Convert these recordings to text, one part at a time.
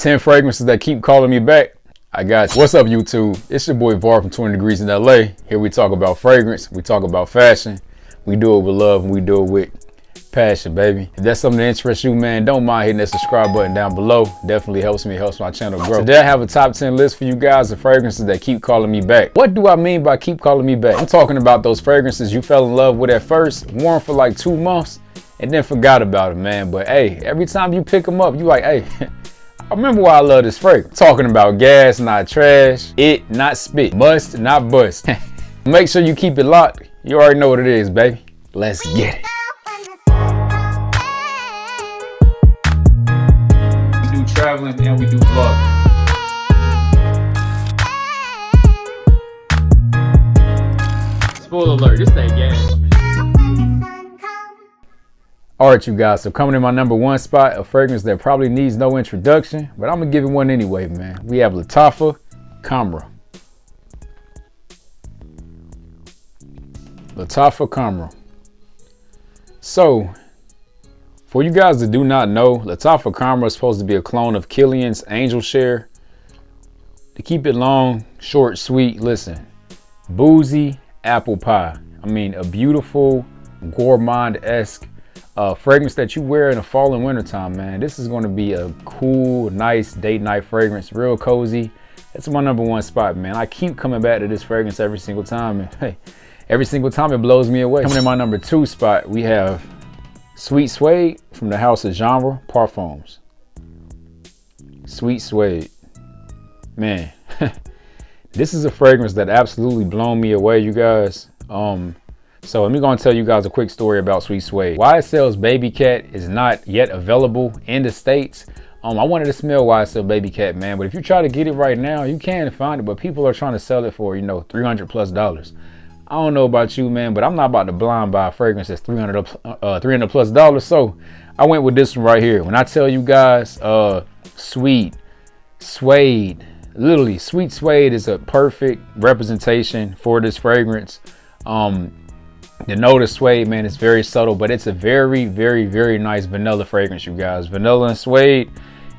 10 fragrances that keep calling me back. I got you. What's up, YouTube? It's your boy Var from 20 Degrees in LA. Here we talk about fragrance, we talk about fashion. We do it with love and we do it with passion, baby. If that's something that interests you, man, don't mind hitting that subscribe button down below. Definitely helps me, helps my channel grow. Today I have a top 10 list for you guys of fragrances that keep calling me back. What do I mean by keep calling me back? I'm talking about those fragrances you fell in love with at first, worn for like 2 months, and then forgot about it, man. But hey, every time you pick them up, you like, hey, I remember why I love this fragrance. Talking about gas, not trash, it, not spit, must, not bust. Make sure you keep it locked. You already know what it is, baby. Let's get it. We do traveling and we do vlogging. Spoiler alert, this ain't gas. Alright, you guys, so coming in my number 1 spot, a fragrance that probably needs no introduction, but I'm gonna give it one anyway, man. We have Lattafa Grown Man. Lattafa Grown Man. So, for you guys that do not know, Lattafa Grown Man is supposed to be a clone of Kilian's Angel Share. To keep it long, short, sweet, listen. Boozy apple pie. I mean, a beautiful, gourmand-esque fragrance that you wear in the fall and winter time, man. This is going to be a cool, nice date night fragrance, real cozy. It's my number 1 spot, man. I keep coming back to this fragrance every single time, and hey, every single time it blows me away. Coming in my number 2 spot, we have Sweet Suede from the house of Genre Parfums. Sweet Suede, man. This is a fragrance that absolutely blown me away, you guys. So let me go and tell you guys a quick story about Sweet Suede. YSL's Baby Cat is not yet available in the States. I wanted to smell YSL Baby Cat, man, but if you try to get it right now, you can find it, but people are trying to sell it for, you know, $300+. I don't know about you, man, but I'm not about to blind buy a fragrance that's $300+. So I went with this one right here. When I tell you guys, Sweet Suede, literally Sweet Suede is a perfect representation for this fragrance. The note of suede, man, is very subtle, but it's a very, very, very nice vanilla fragrance, you guys. Vanilla and suede,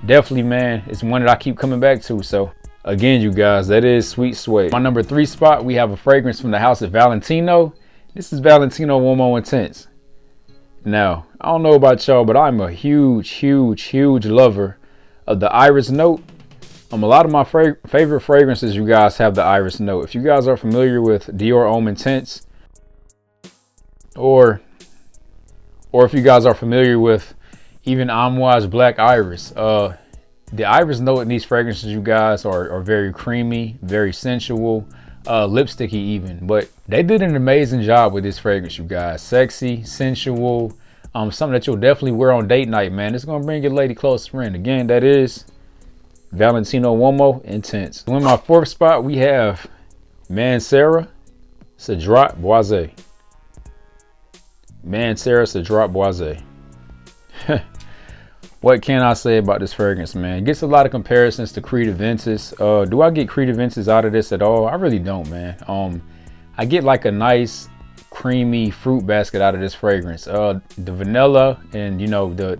definitely, man, it's one that I keep coming back to. So again, you guys, that is Sweet Suede. My number 3 spot, we have a fragrance from the house of Valentino. This is Valentino Uomo Intense. Now, I don't know about y'all, but I'm a huge, huge, huge lover of the iris note. A lot of my favorite fragrances, you guys, have the iris note. If you guys are familiar with Dior Homme Intense, or if you guys are familiar with even Amouage Black Iris, the iris note in these fragrances, you guys, are very creamy, very sensual, lipsticky even. But they did an amazing job with this fragrance, you guys. Sexy, sensual, something that you'll definitely wear on date night, man. It's gonna bring your lady close friend. Again, that is Valentino Uomo Intense. So in my 4th spot, we have Mancera Boise. Mancera Boise. What can I say about this fragrance, man? It gets a lot of comparisons to Creed Aventus. Do I get Creed Aventus out of this at all? I really don't, man. I get like a nice creamy fruit basket out of this fragrance. The vanilla and, you know, the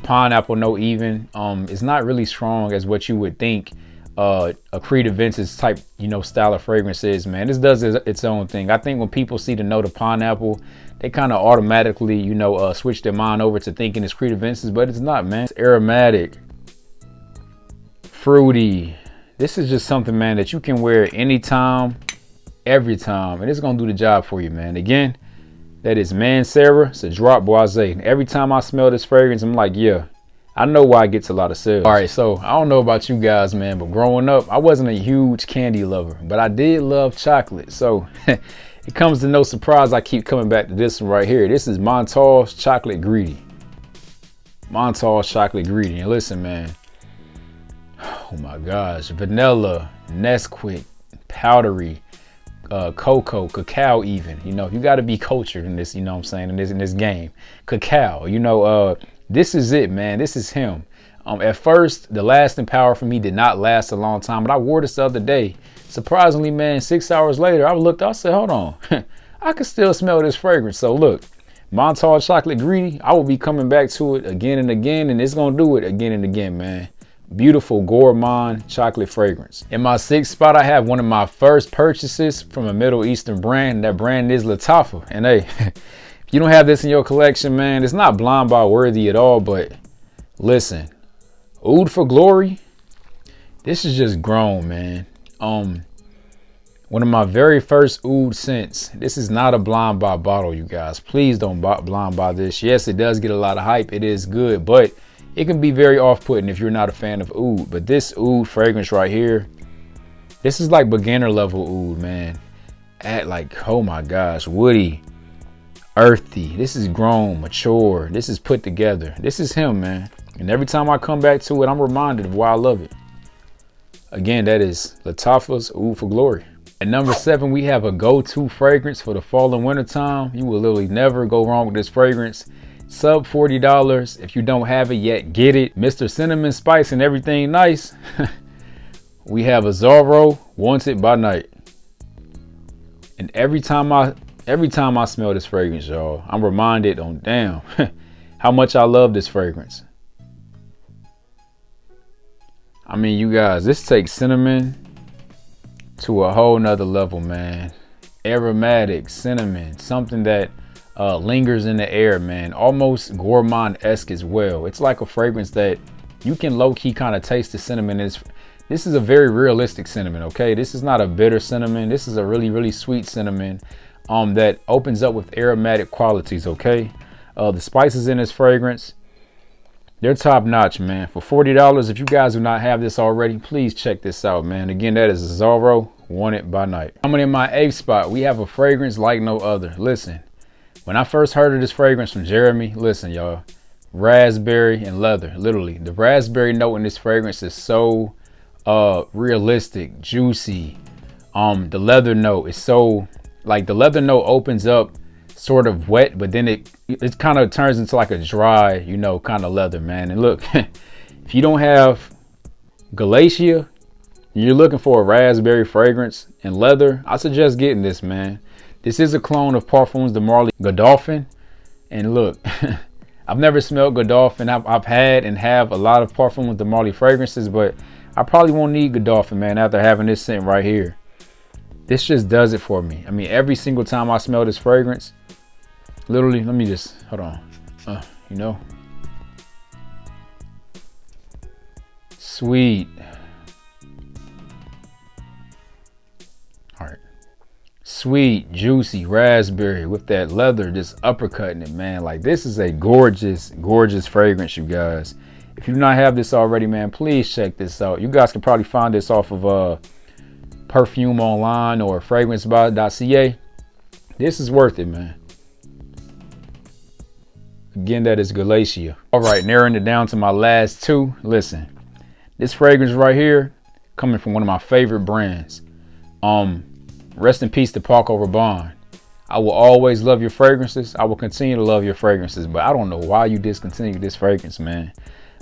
pineapple note even is not really strong as what you would think a Creed Aventus type, you know, style of fragrance is, man. This does its own thing. I think when people see the note of pineapple, they kind of automatically, you know, switch their mind over to thinking it's Creed Aventus, but it's not, man. It's aromatic, fruity. This is just something, man, that you can wear anytime, every time, and it's gonna do the job for you, man. Again, that is Mancera Boise. Every time I smell this fragrance, I'm like, yeah, I know why it gets a lot of sales. All right, so I don't know about you guys, man, but growing up, I wasn't a huge candy lover, but I did love chocolate. So it comes to no surprise I keep coming back to this one right here. This is Montage Chocolate Greedy. Montage Chocolate Greedy. And listen, man, oh my gosh, vanilla, Nesquik, powdery, cocoa, cacao even. You know, you got to be cultured in this, you know what I'm saying, in this game. Cacao, you know, this is it, man. This is him. At first, the lasting power for me did not last a long time, but I wore this the other day. Surprisingly, man, 6 hours later, I said, hold on, I can still smell this fragrance. So look, Montage Chocolate Greedy, I will be coming back to it again and again, and it's gonna do it again and again, man. beautiful gourmand chocolate fragrance. In my sixth spot, I have one of my first purchases from a Middle Eastern brand. That brand is Lattafa. And hey, if you don't have this in your collection, man, it's not blind buy worthy at all. But listen, Oud for Glory, this is just grown, man. One of my very first oud scents. This is not a blind buy bottle, you guys. Please don't blind buy this. Yes, it does get a lot of hype. It is good, but it can be very off-putting if you're not a fan of oud. But this oud fragrance right here, this is like beginner level oud, man. At like, oh my gosh, woody, earthy. This is grown, mature. This is put together. This is him, man. And every time I come back to it, I'm reminded of why I love it. Again, that is Lattafa's Oud for Glory. At number 7, we have a go-to fragrance for the fall and winter time. You will literally never go wrong with this fragrance. Sub $40. If you don't have it yet, get it. Mr. Cinnamon Spice and everything nice. We have Azzaro, Wanted by Night. And every time I smell this fragrance, y'all, I'm reminded on damn how much I love this fragrance. I mean, you guys, this takes cinnamon to a whole nother level, man. Aromatic cinnamon, something that lingers in the air, man. Almost gourmand-esque as well. It's like a fragrance that you can low-key kind of taste the cinnamon. This is a very realistic cinnamon, okay? This is not a bitter cinnamon. This is a really, really sweet cinnamon that opens up with aromatic qualities, okay? The spices in this fragrance, they're top notch, man. For $40, if you guys do not have this already, please check this out, man. Again, that is Azzaro, Wanted by Night. Coming in my 8th spot, we have a fragrance like no other. Listen, when I first heard of this fragrance from Jeremy, listen, y'all, raspberry and leather, literally. The raspberry note in this fragrance is so realistic, juicy. The leather note is so, like, the leather note opens up sort of wet, but then it kind of turns into like a dry, you know, kind of leather, man. And look, if you don't have Galatia, you're looking for a raspberry fragrance and leather, I suggest getting this, man. This is a clone of Parfums de Marly Godolphin. And look, I've never smelled Godolphin. I've had and have a lot of Parfums de Marly fragrances, but I probably won't need Godolphin, man, after having this scent right here. This just does it for me. I mean, every single time I smell this fragrance, literally, let me just, hold on. You know, sweet. All right. Sweet, juicy raspberry with that leather just uppercutting it, man. Like, this is a gorgeous, gorgeous fragrance, you guys. If you do not have this already, man, please check this out. You guys can probably find this off of Perfume Online or fragrancebuy.ca. This is worth it, man. Again, that is Galatia. All right, narrowing it down to my last two. Listen, this fragrance right here, coming from one of my favorite brands. Rest in peace to Paco Rabanne. I will always love your fragrances. I will continue to love your fragrances, but I don't know why you discontinued this fragrance, man.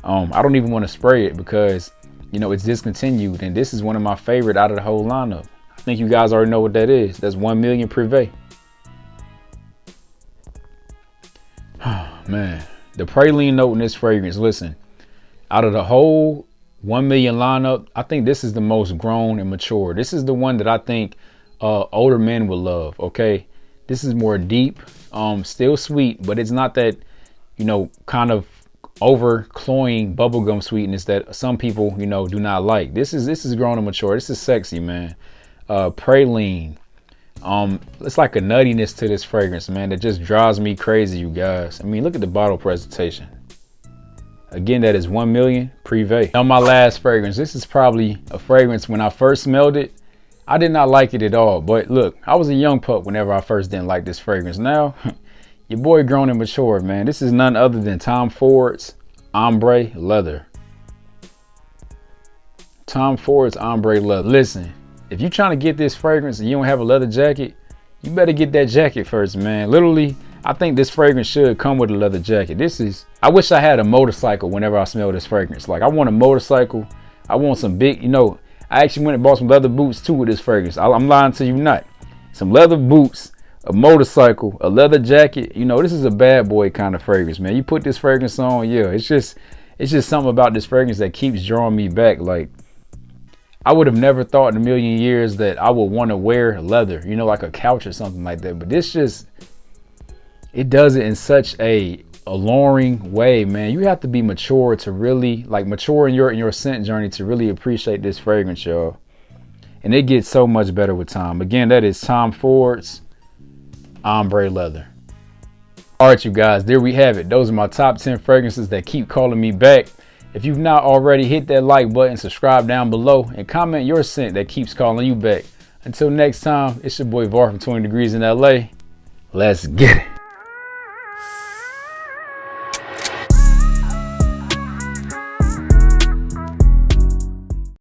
I don't even want to spray it because, you know, it's discontinued, and this is one of my favorite out of the whole lineup. I think you guys already know what that is. That's 1 million Privé. Man, the praline note in this fragrance, listen, out of the whole 1 million lineup, I think this is the most grown and mature. This is the one that I think older men would love, okay? This is more deep, still sweet, but it's not that, you know, kind of over cloying bubblegum sweetness that some people, you know, do not like. This is grown and mature. This is sexy, man. Praline. It's like a nuttiness to this fragrance, man, that just drives me crazy, you guys. I mean, look at the bottle presentation. Again, that is 1 million Privé. On my last fragrance, this is probably a fragrance when I first smelled it, I did not like it at all. But look, I was a young pup whenever I first didn't like this fragrance. Now, your boy grown and matured, man. This is none other than Tom Ford's Ombre Leather. Tom Ford's Ombre Leather. Listen, if you're trying to get this fragrance and you don't have a leather jacket, you better get that jacket first, man. Literally, I think this fragrance should come with a leather jacket. I wish I had a motorcycle whenever I smell this fragrance. Like, I want a motorcycle. I want some big, you know, I actually went and bought some leather boots too with this fragrance. I'm lying to you not. Some leather boots, a motorcycle, a leather jacket. You know, this is a bad boy kind of fragrance, man. You put this fragrance on, yeah, it's just something about this fragrance that keeps drawing me back. Like, I would have never thought in a million years that I would want to wear leather, you know, like a couch or something like that. But this just, it does it in such a alluring way, man. You have to be mature to really, like, mature in your scent journey to really appreciate this fragrance, y'all. And it gets so much better with time. Again, that is Tom Ford's Ombre Leather. All right, you guys, there we have it. Those are my top 10 fragrances that keep calling me back. If you've not already, hit that like button, subscribe down below, and comment your scent that keeps calling you back. Until next time, it's your boy Var from 20 Degrees in LA. Let's get it.